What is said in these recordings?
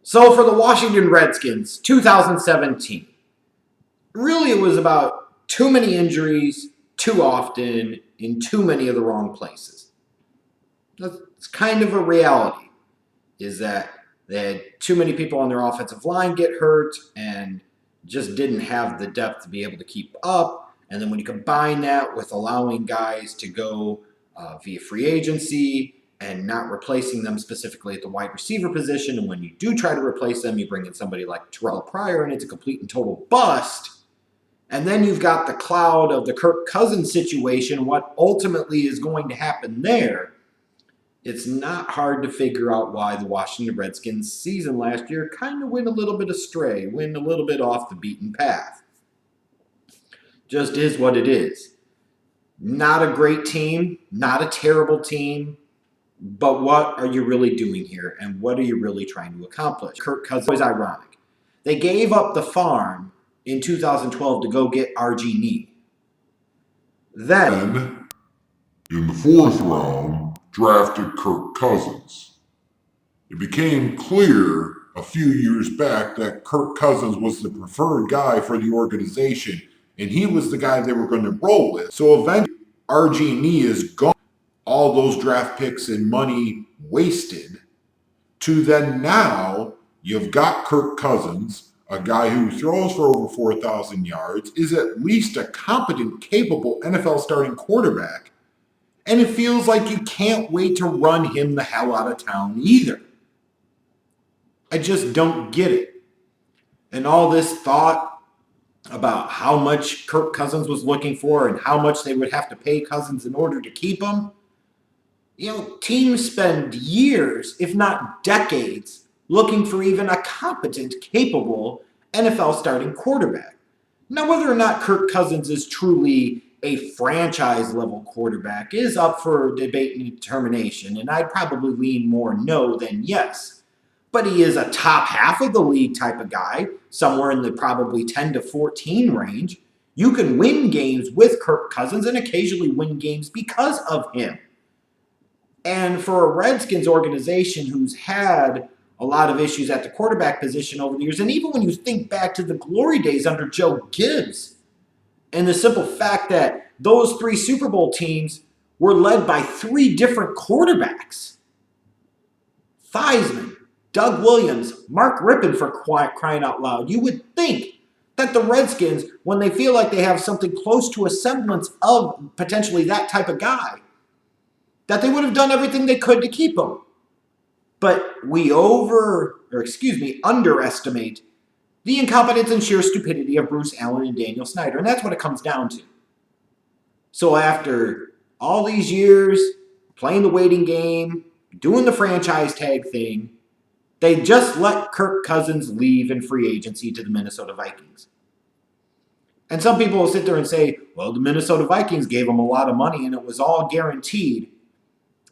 So for the Washington Redskins, 2017, really it was about too many injuries, too often, in too many of the wrong places. That's kind of a reality, is that they had too many people on their offensive line get hurt and just didn't have the depth to be able to keep up. And then when you combine that with allowing guys to go via free agency and not replacing them specifically at the wide receiver position, and when you do try to replace them, you bring in somebody like Terrell Pryor and it's a complete and total bust. And then you've got the cloud of the Kirk Cousins situation, what ultimately is going to happen there. It's not hard to figure out why the Washington Redskins season last year kind of went a little bit astray, went a little bit off the beaten path. Just is what it is. Not a great team, not a terrible team, but what are you really doing here and what are you really trying to accomplish? Kirk Cousins is ironic. They gave up the farm in 2012 to go get RG Then, in the fourth round, drafted Kirk Cousins. It became clear a few years back that Kirk Cousins was the preferred guy for the organization, and he was the guy they were going to roll with. So eventually, RG is gone. All those draft picks and money wasted. To then now, you've got Kirk Cousins, a guy who throws for over 4,000 yards, is at least a competent, capable NFL starting quarterback, and it feels like you can't wait to run him the hell out of town either. I just don't get it. And all this thought about how much Kirk Cousins was looking for and how much they would have to pay Cousins in order to keep him. Teams spend years, if not decades, looking for even a competent, capable NFL starting quarterback. Now, whether or not Kirk Cousins is truly a franchise-level quarterback is up for debate and determination, and I'd probably lean more no than yes. But he is a top half of the league type of guy, somewhere in the probably 10 to 14 range. You can win games with Kirk Cousins and occasionally win games because of him. And for a Redskins organization who's had a lot of issues at the quarterback position over the years, and even when you think back to the glory days under Joe Gibbs, and the simple fact that those three Super Bowl teams were led by three different quarterbacks. Theismann, Doug Williams, Mark Rippon, for crying out loud. You would think that the Redskins, when they feel like they have something close to a semblance of potentially that type of guy, that they would have done everything they could to keep him. But we underestimate the incompetence and sheer stupidity of Bruce Allen and Daniel Snyder, and that's what it comes down to. So after all these years, playing the waiting game, doing the franchise tag thing, they just let Kirk Cousins leave in free agency to the Minnesota Vikings. And some people will sit there and say, well, the Minnesota Vikings gave him a lot of money and it was all guaranteed.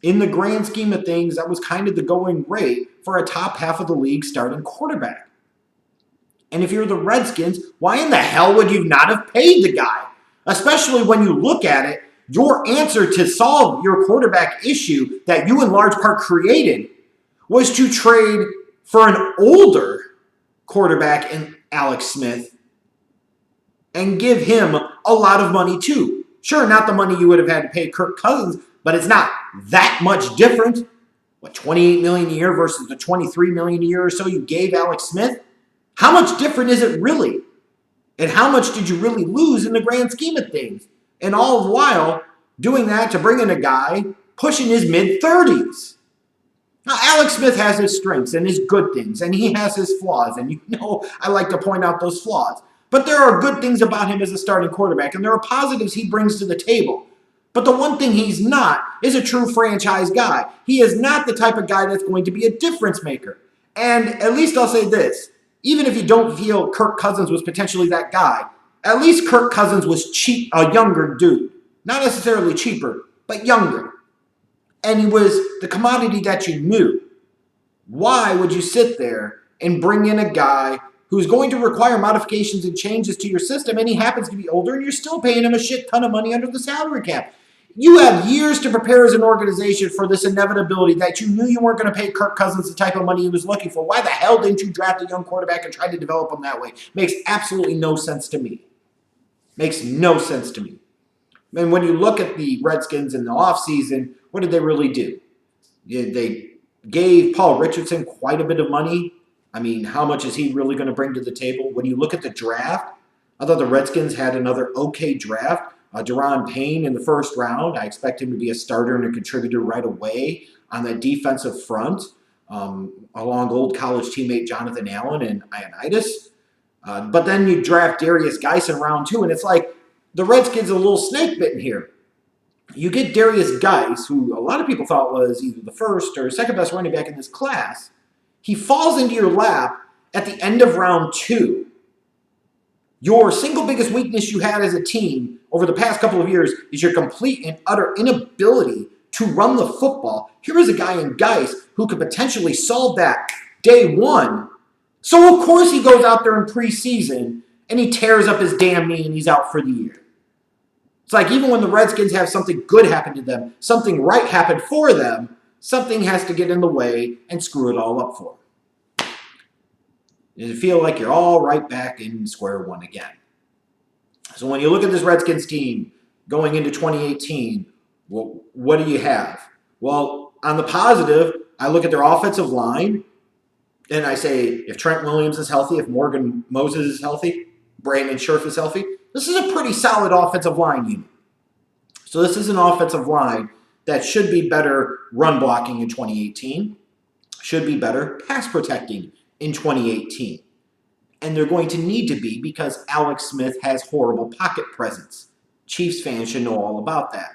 In the grand scheme of things, that was kind of the going rate for a top half of the league starting quarterback. And if you're the Redskins, why in the hell would you not have paid the guy? Especially when you look at it, your answer to solve your quarterback issue that you in large part created was to trade for an older quarterback in Alex Smith and give him a lot of money too. Sure, not the money you would have had to pay Kirk Cousins, but it's not that much different. What, $28 million a year versus the $23 million a year or so you gave Alex Smith? How much different is it really? And how much did you really lose in the grand scheme of things? And all the while doing that to bring in a guy pushing his mid-30s. Now, Alex Smith has his strengths and his good things, and he has his flaws. And I like to point out those flaws. But there are good things about him as a starting quarterback, and there are positives he brings to the table. But the one thing he's not is a true franchise guy. He is not the type of guy that's going to be a difference maker. And at least I'll say this. Even if you don't feel Kirk Cousins was potentially that guy, at least Kirk Cousins was a younger dude. Not necessarily cheaper, but younger. And he was the commodity that you knew. Why would you sit there and bring in a guy who's going to require modifications and changes to your system, and he happens to be older, and you're still paying him a shit ton of money under the salary cap? You have years to prepare as an organization for this inevitability that you knew you weren't going to pay Kirk Cousins the type of money he was looking for. Why the hell didn't you draft a young quarterback and try to develop him that way? Makes absolutely no sense to me. Makes no sense to me. And when you look at the Redskins in the offseason, what did they really do? They gave Paul Richardson quite a bit of money. I mean, how much is he really going to bring to the table? When you look at the draft, I thought the Redskins had another okay draft. Deron Payne in the first round. I expect him to be a starter and a contributor right away on that defensive front, along old college teammate Jonathan Allen and Ioannidis. But then you draft Darius Geis in round 2, and it's like the Redskins are a little snake bitten here. You get Darius Geis, who a lot of people thought was either the first or second best running back in this class. He falls into your lap at the end of round 2. Your single biggest weakness you had as a team over the past couple of years is your complete and utter inability to run the football. Here is a guy in Geis who could potentially solve that day 1. So, of course, he goes out there in preseason and he tears up his damn knee and he's out for the year. It's like even when the Redskins have something good happen to them, something right happen for them, something has to get in the way and screw it all up for them. You feel like you're all right back in square one again. So when you look at this Redskins team going into 2018, well, what do you have? Well, on the positive, I look at their offensive line, and I say if Trent Williams is healthy, if Morgan Moses is healthy, Brandon Scherf is healthy, this is a pretty solid offensive line unit. So this is an offensive line that should be better run blocking in 2018, should be better pass protecting in 2018. And they're going to need to be because Alex Smith has horrible pocket presence. Chiefs fans should know all about that.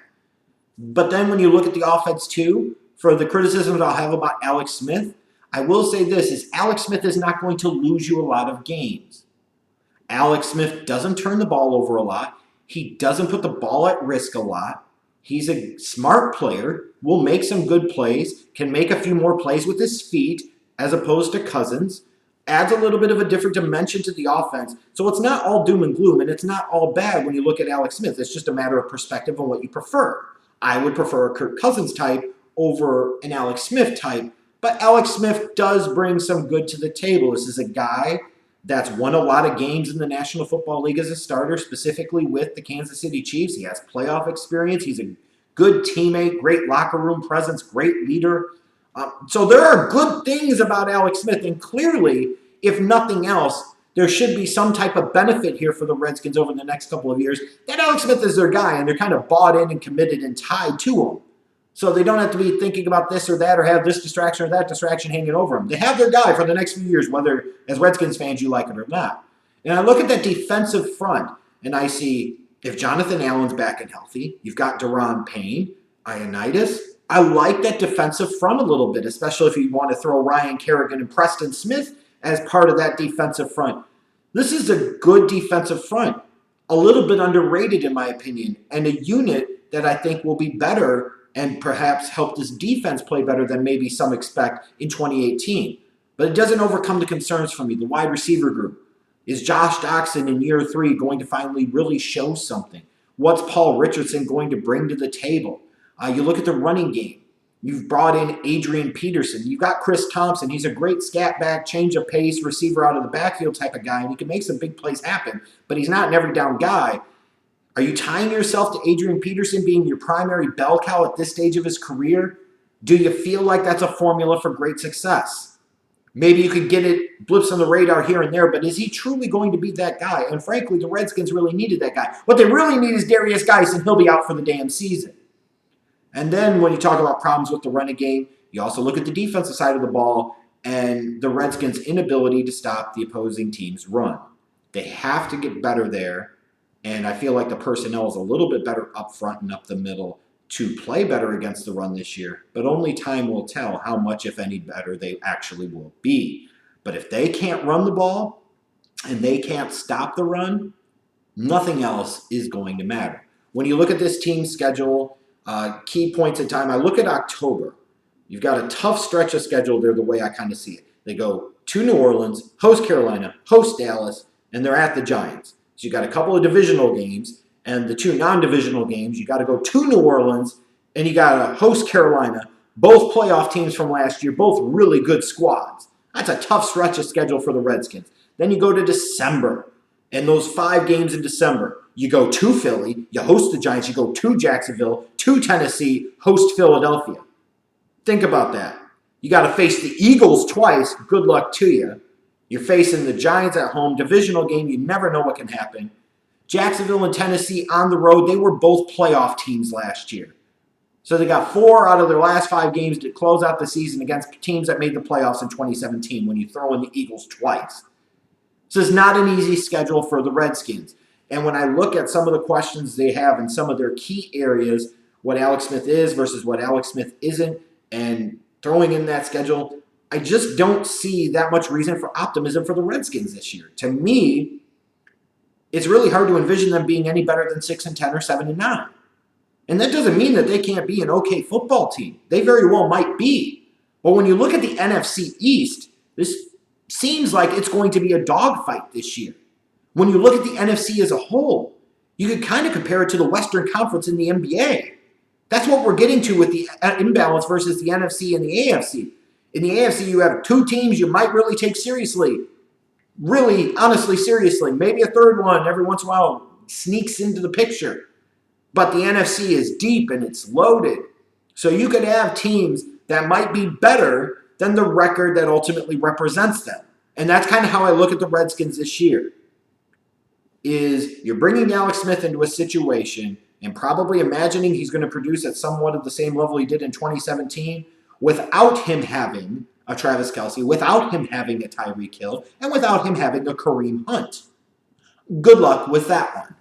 But then when you look at the offense too, for the criticisms I'll have about Alex Smith, I will say this, is Alex Smith is not going to lose you a lot of games. Alex Smith doesn't turn the ball over a lot. He doesn't put the ball at risk a lot. He's a smart player, will make some good plays, can make a few more plays with his feet as opposed to Cousins, adds a little bit of a different dimension to the offense. So it's not all doom and gloom, and it's not all bad when you look at Alex Smith. It's just a matter of perspective on what you prefer. I would prefer a Kirk Cousins type over an Alex Smith type, but Alex Smith does bring some good to the table. This is a guy that's won a lot of games in the National Football League as a starter, specifically with the Kansas City Chiefs. He has playoff experience. He's a good teammate, great locker room presence, great leader. So there are good things about Alex Smith, and clearly, if nothing else, there should be some type of benefit here for the Redskins over the next couple of years that Alex Smith is their guy, and they're kind of bought in and committed and tied to him. So they don't have to be thinking about this or that or have this distraction or that distraction hanging over them. They have their guy for the next few years, whether as Redskins fans you like it or not. And I look at that defensive front, and I see if Jonathan Allen's back and healthy, you've got Deron Payne, Ioannidis. I like that defensive front a little bit, especially if you want to throw Ryan Kerrigan and Preston Smith as part of that defensive front. This is a good defensive front, a little bit underrated in my opinion, and a unit that I think will be better and perhaps help this defense play better than maybe some expect in 2018. But it doesn't overcome the concerns for me. The wide receiver group. Is Josh Doxson in year 3 going to finally really show something? What's Paul Richardson going to bring to the table? You look at the running game. You've brought in Adrian Peterson. You've got Chris Thompson. He's a great scat back, change of pace, receiver out of the backfield type of guy, and he can make some big plays happen, but he's not an every down guy. Are you tying yourself to Adrian Peterson being your primary bell cow at this stage of his career? Do you feel like that's a formula for great success? Maybe you could get it, blips on the radar here and there, but is he truly going to be that guy? And frankly, the Redskins really needed that guy. What they really need is Darius Geis, and he'll be out for the damn season. And then when you talk about problems with the running game, you also look at the defensive side of the ball and the Redskins' inability to stop the opposing team's run. They have to get better there, and I feel like the personnel is a little bit better up front and up the middle to play better against the run this year, but only time will tell how much, if any, better they actually will be. But if they can't run the ball and they can't stop the run, nothing else is going to matter. When you look at this team's schedule, key points in time, I look at October. You've got a tough stretch of schedule there the way I kind of see it. They go to New Orleans, host Carolina, host Dallas, and they're at the Giants. So you've got a couple of divisional games, And the 2 non-divisional games, you got to go to New Orleans and you got to host Carolina, both playoff teams from last year, both really good squads. That's a tough stretch of schedule for the Redskins. Then you go to December, and those 5 games in December, you go to Philly, you host the Giants, you go to Jacksonville, to Tennessee, host Philadelphia. Think about that. You got to face the Eagles twice. Good luck to you. You're facing the Giants at home, divisional game. You never know what can happen. Jacksonville and Tennessee on the road, they were both playoff teams last year. So they got 4 out of their last 5 games to close out the season against teams that made the playoffs in 2017 when you throw in the Eagles twice. This is not an easy schedule for the Redskins. And when I look at some of the questions they have in some of their key areas, what Alex Smith is versus what Alex Smith isn't, and throwing in that schedule, I just don't see that much reason for optimism for the Redskins this year. To me, it's really hard to envision them being any better than 6-10 or 7-9. And that doesn't mean that they can't be an okay football team. They very well might be. But when you look at the NFC East, this seems like it's going to be a dogfight this year. When you look at the NFC as a whole, you could kind of compare it to the Western Conference in the NBA. That's what we're getting to with the imbalance versus the NFC and the AFC. In the AFC, you have 2 teams you might really take seriously. Really, honestly, seriously. Maybe a third one every once in a while sneaks into the picture. But the NFC is deep and it's loaded. So you could have teams that might be better than the record that ultimately represents them. And that's kind of how I look at the Redskins this year. Is you're bringing Alex Smith into a situation and probably imagining he's going to produce at somewhat of the same level he did in 2017 without him having a Travis Kelce, without him having a Tyreek Hill, and without him having a Kareem Hunt. Good luck with that one.